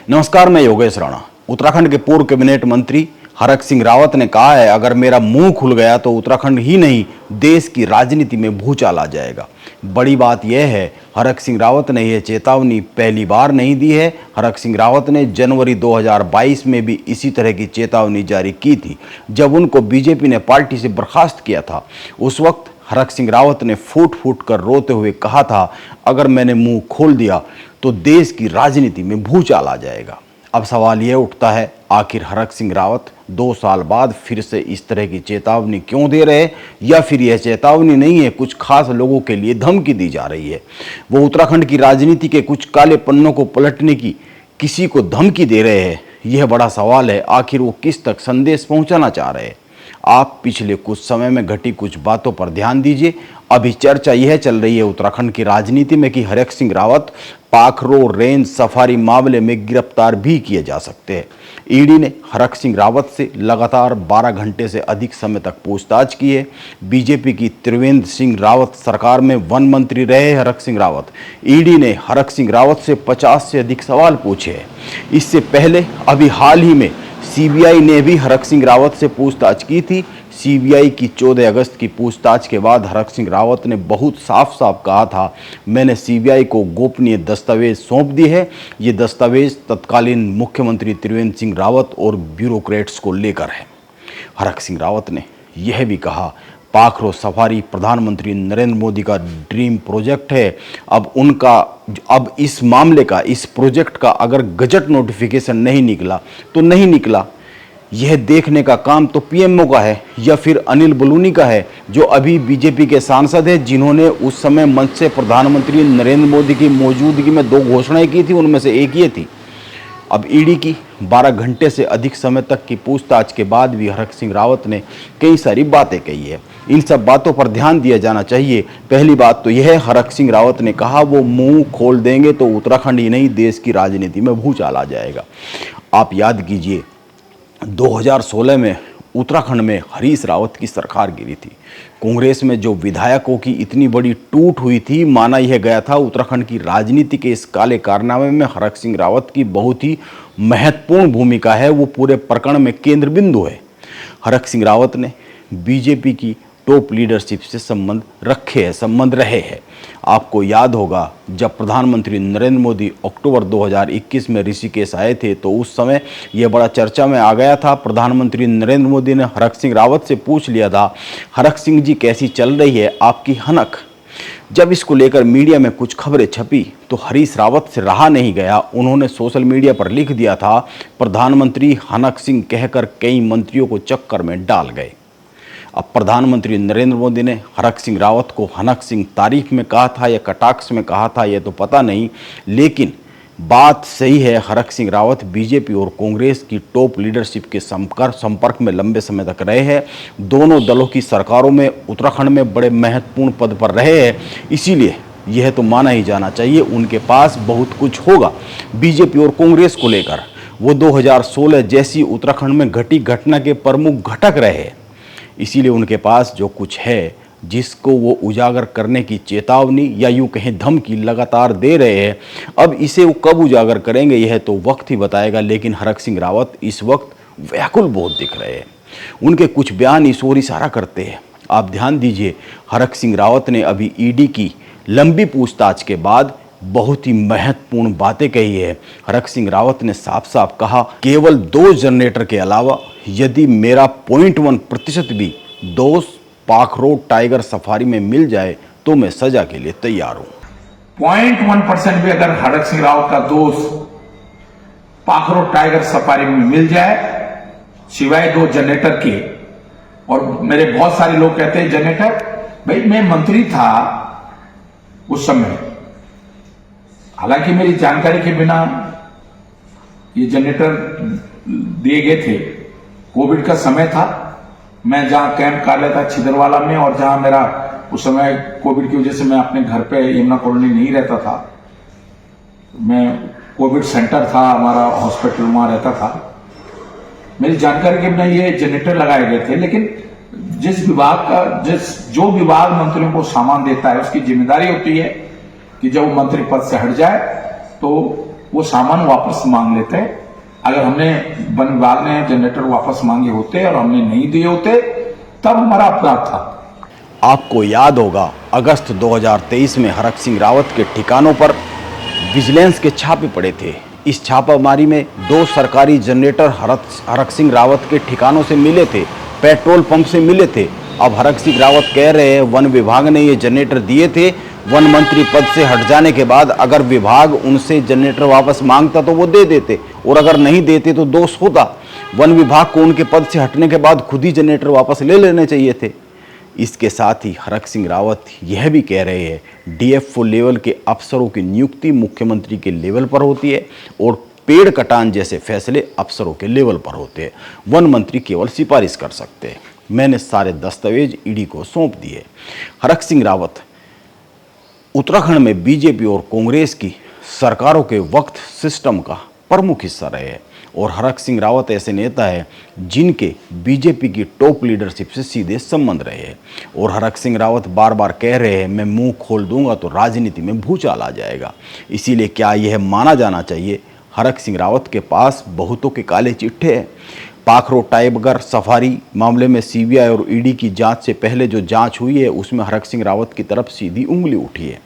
नमस्कार, मैं योगेश राणा। उत्तराखंड के पूर्व कैबिनेट मंत्री हरक सिंह रावत ने कहा है, अगर मेरा मुंह खुल गया तो उत्तराखंड ही नहीं देश की राजनीति में भूचाल आ जाएगा। बड़ी बात यह है, हरक सिंह रावत ने यह चेतावनी पहली बार नहीं दी है। हरक सिंह रावत ने जनवरी 2022 में भी इसी तरह की चेतावनी जारी की थी, जब उनको बीजेपी ने पार्टी से बर्खास्त किया था। उस वक्त हरक सिंह रावत ने फूट फूट कर रोते हुए कहा था, अगर मैंने मुंह खोल दिया तो देश की राजनीति में भूचाल आ जाएगा। अब सवाल यह उठता है, आखिर हरक सिंह रावत 2 साल बाद फिर से इस तरह की चेतावनी क्यों दे रहे हैं, या फिर यह चेतावनी नहीं है, कुछ खास लोगों के लिए धमकी दी जा रही है। वो उत्तराखंड की राजनीति के कुछ काले पन्नों को पलटने की किसी को धमकी दे रहे हैं। यह बड़ा सवाल है, आखिर वो किस तक संदेश पहुंचाना चाह रहे हैं। आप पिछले कुछ समय में घटी कुछ बातों पर ध्यान दीजिए। अभी चर्चा यह चल रही है उत्तराखंड की राजनीति में कि हरक सिंह रावत पाखरो रेंज सफारी मामले में गिरफ्तार भी किए जा सकते हैं। ईडी ने हरक सिंह रावत से लगातार 12 घंटे से अधिक समय तक पूछताछ की है। बीजेपी की त्रिवेंद्र सिंह रावत सरकार में वन मंत्री रहे हरक सिंह रावत। ईडी ने हरक सिंह रावत से 50 से अधिक सवाल पूछे हैं। इससे पहले अभी हाल ही में सीबीआई ने भी हरक सिंह रावत से पूछताछ की थी। सीबीआई की 14 अगस्त की पूछताछ के बाद हरक सिंह रावत ने बहुत साफ साफ कहा था, मैंने सीबीआई को गोपनीय दस्तावेज सौंप दी है। ये दस्तावेज तत्कालीन मुख्यमंत्री त्रिवेंद्र सिंह रावत और ब्यूरोक्रेट्स को लेकर है। हरक सिंह रावत ने यह भी कहा, पाखरो सफारी प्रधानमंत्री नरेंद्र मोदी का ड्रीम प्रोजेक्ट है। अब इस मामले का, इस प्रोजेक्ट का अगर गजट नोटिफिकेशन नहीं निकला तो नहीं निकला। यह देखने का काम तो पीएमओ का है या फिर अनिल बलूनी का है, जो अभी बीजेपी के सांसद हैं, जिन्होंने उस समय मंच से प्रधानमंत्री नरेंद्र मोदी की मौजूदगी में 2 घोषणाएं की थी, उनमें से एक ये थी। अब ईडी की 12 घंटे से अधिक समय तक की पूछताछ के बाद भी हरक सिंह रावत ने कई सारी बातें कही है। इन सब बातों पर ध्यान दिया जाना चाहिए। पहली बात तो यह है, हरक सिंह रावत ने कहा वो मुंह खोल देंगे तो उत्तराखंड ही नहीं देश की राजनीति में भूचाल आ जाएगा। आप याद कीजिए, 2016 में उत्तराखंड में हरीश रावत की सरकार गिरी थी। कांग्रेस में जो विधायकों की इतनी बड़ी टूट हुई थी, माना यह गया था उत्तराखंड की राजनीति के इस काले कारनामे में हरक सिंह रावत की बहुत ही महत्वपूर्ण भूमिका है। वो पूरे प्रकरण में केंद्र बिंदु है। हरक सिंह रावत ने बीजेपी की टॉप लीडरशिप से संबंध रहे हैं। आपको याद होगा, जब प्रधानमंत्री नरेंद्र मोदी अक्टूबर 2021 में ऋषिकेश आए थे तो उस समय यह बड़ा चर्चा में आ गया था। प्रधानमंत्री नरेंद्र मोदी ने हरक सिंह रावत से पूछ लिया था, हरक सिंह जी कैसी चल रही है आपकी हनक। जब इसको लेकर मीडिया में कुछ खबरें छपी तो हरीश रावत से रहा नहीं गया। उन्होंने सोशल मीडिया पर लिख दिया था, प्रधानमंत्री हनक सिंह कहकर कई मंत्रियों को चक्कर में डाल गए। अब प्रधानमंत्री नरेंद्र मोदी ने हरक सिंह रावत को हनक सिंह तारीफ में कहा था या कटाक्ष में कहा था, यह तो पता नहीं, लेकिन बात सही है, हरक सिंह रावत बीजेपी और कांग्रेस की टॉप लीडरशिप के संपर्क में लंबे समय तक रहे हैं। दोनों दलों की सरकारों में उत्तराखंड में बड़े महत्वपूर्ण पद पर रहे हैं। इसीलिए यह तो माना ही जाना चाहिए उनके पास बहुत कुछ होगा बीजेपी और कांग्रेस को लेकर। वो 2016 जैसी उत्तराखंड में घटी घटना के प्रमुख घटक रहे हैं। इसीलिए उनके पास जो कुछ है, जिसको वो उजागर करने की चेतावनी या यूं कहें धमकी लगातार दे रहे हैं, अब इसे वो कब उजागर करेंगे यह तो वक्त ही बताएगा। लेकिन हरक सिंह रावत इस वक्त व्याकुल बहुत दिख रहे हैं। उनके कुछ बयान इस ओर इशारा करते हैं। आप ध्यान दीजिए, हरक सिंह रावत ने अभी ईडी की लंबी पूछताछ के बाद बहुत ही महत्वपूर्ण बातें कही है। हरक सिंह रावत ने साफ साफ कहा, केवल 2 जनरेटर के अलावा यदि मेरा 0.1% भी दोष पाखरो टाइगर सफारी में मिल जाए तो मैं सजा के लिए तैयार हूं। 0.1% भी अगर हरक सिंह रावत का दोष पाखरो टाइगर सफारी में मिल जाए, सिवाय 2 जनरेटर के, और मेरे बहुत सारे लोग कहते हैं जनरेटर, भाई मैं मंत्री था उस समय, हालांकि मेरी जानकारी के बिना ये जनरेटर दिए गए थे। कोविड का समय था, मैं जहां कैंप कर लेता छिदरवाला में, और जहां मेरा उस समय कोविड की वजह से मैं अपने घर पे यमुना कॉलोनी नहीं रहता था, मैं कोविड सेंटर था हमारा हॉस्पिटल, वहां रहता था। मेरी जानकारी के बिना ये जनरेटर लगाए गए थे। लेकिन जो विभाग मंत्रियों को सामान देता है, उसकी जिम्मेदारी होती है कि जब वो मंत्री पद से हट जाए तो वो सामान वापस मांग लेते। अगर हमने वन विभाग ने जनरेटर वापस मांगे होते और हमने नहीं दिए होते तब हमारा अपराध था। आपको याद होगा अगस्त 2023 में हरक सिंह रावत के ठिकानों पर विजिलेंस के छापे पड़े थे। इस छापामारी में 2 सरकारी जनरेटर हरक सिंह रावत के ठिकानों से मिले थे, पेट्रोल पंप से मिले थे। अब हरक सिंह रावत कह रहे हैं वन विभाग ने ये जनरेटर दिए थे, वन मंत्री पद से हट जाने के बाद अगर विभाग उनसे जनरेटर वापस मांगता तो वो दे देते, और अगर नहीं देते तो दोष होता। वन विभाग को उनके पद से हटने के बाद खुद ही जनरेटर वापस ले लेने चाहिए थे। इसके साथ ही हरक सिंह रावत यह भी कह रहे हैं डीएफओ लेवल के अफसरों की नियुक्ति मुख्यमंत्री के लेवल पर होती है और पेड़ कटान जैसे फैसले अफसरों के लेवल पर होते हैं, वन मंत्री केवल सिफारिश कर सकते हैं। मैंने सारे दस्तावेज ईडी को सौंप दिए। हरक सिंह रावत उत्तराखंड में बीजेपी और कांग्रेस की सरकारों के वक्त सिस्टम का प्रमुख हिस्सा रहे हैं और हरक सिंह रावत ऐसे नेता है जिनके बीजेपी की टॉप लीडरशिप से सीधे संबंध रहे हैं। और हरक सिंह रावत बार बार कह रहे हैं मैं मुंह खोल दूंगा तो राजनीति में भूचाल आ जाएगा। इसीलिए क्या यह माना जाना चाहिए हरक सिंह रावत के पास बहुतों के काले चिट्ठे हैं। पाखरो टाइगर सफारी मामले में सीबीआई और ईडी की जांच से पहले जो जांच हुई है उसमें हरक सिंह रावत की तरफ सीधी उंगली उठी है।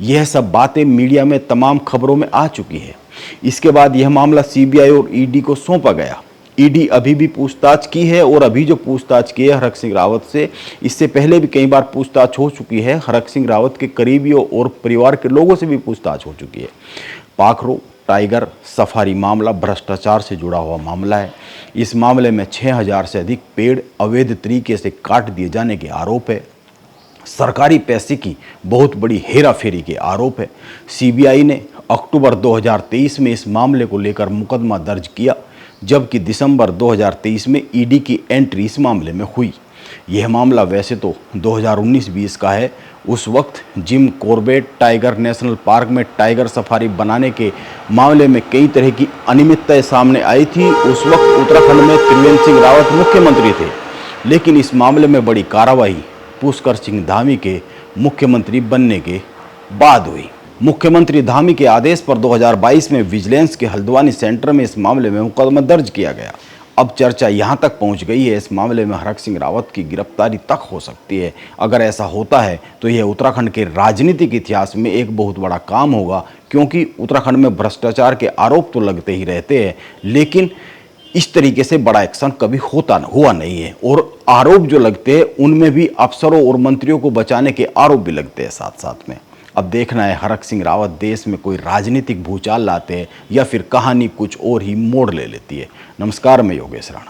यह सब बातें मीडिया में तमाम खबरों में आ चुकी है। इसके बाद यह मामला सीबीआई और ईडी को सौंपा गया। ईडी अभी भी पूछताछ की है और अभी जो पूछताछ की है हरक सिंह रावत से, इससे पहले भी कई बार पूछताछ हो चुकी है। हरक सिंह रावत के करीबियों और परिवार के लोगों से भी पूछताछ हो चुकी है। पाखरो टाइगर सफारी मामला भ्रष्टाचार से जुड़ा हुआ मामला है। इस मामले में 6000 से अधिक पेड़ अवैध तरीके से काट दिए जाने के आरोप है। सरकारी पैसे की बहुत बड़ी हेराफेरी के आरोप है। सीबीआई ने अक्टूबर 2023 में इस मामले को लेकर मुकदमा दर्ज किया, जबकि दिसंबर 2023 में ईडी की एंट्री इस मामले में हुई। यह मामला वैसे तो 2019-20 का है। उस वक्त Jim Corbett tiger national park में टाइगर सफारी बनाने के मामले में कई तरह की अनियमितताएं सामने आई थी। उस वक्त उत्तराखंड में त्रिवेंद्र सिंह रावत मुख्यमंत्री थे, लेकिन इस मामले में बड़ी कार्रवाई पुष्कर सिंह धामी के मुख्यमंत्री बनने के बाद हुई। मुख्यमंत्री धामी के आदेश पर 2022 में विजिलेंस के हल्द्वानी सेंटर में इस मामले में मुकदमा दर्ज किया गया। अब चर्चा यहां तक पहुंच गई है इस मामले में हरक सिंह रावत की गिरफ्तारी तक हो सकती है। अगर ऐसा होता है तो यह उत्तराखंड के राजनीतिक इतिहास में एक बहुत बड़ा काम होगा, क्योंकि उत्तराखंड में भ्रष्टाचार के आरोप तो लगते ही रहते हैं, लेकिन इस तरीके से बड़ा एक्शन कभी हुआ नहीं है। और आरोप जो लगते हैं उनमें भी अफसरों और मंत्रियों को बचाने के आरोप भी लगते हैं साथ साथ में। अब देखना है हरक सिंह रावत देश में कोई राजनीतिक भूचाल लाते हैं या फिर कहानी कुछ और ही मोड़ ले लेती है। नमस्कार, मैं योगेश राणा।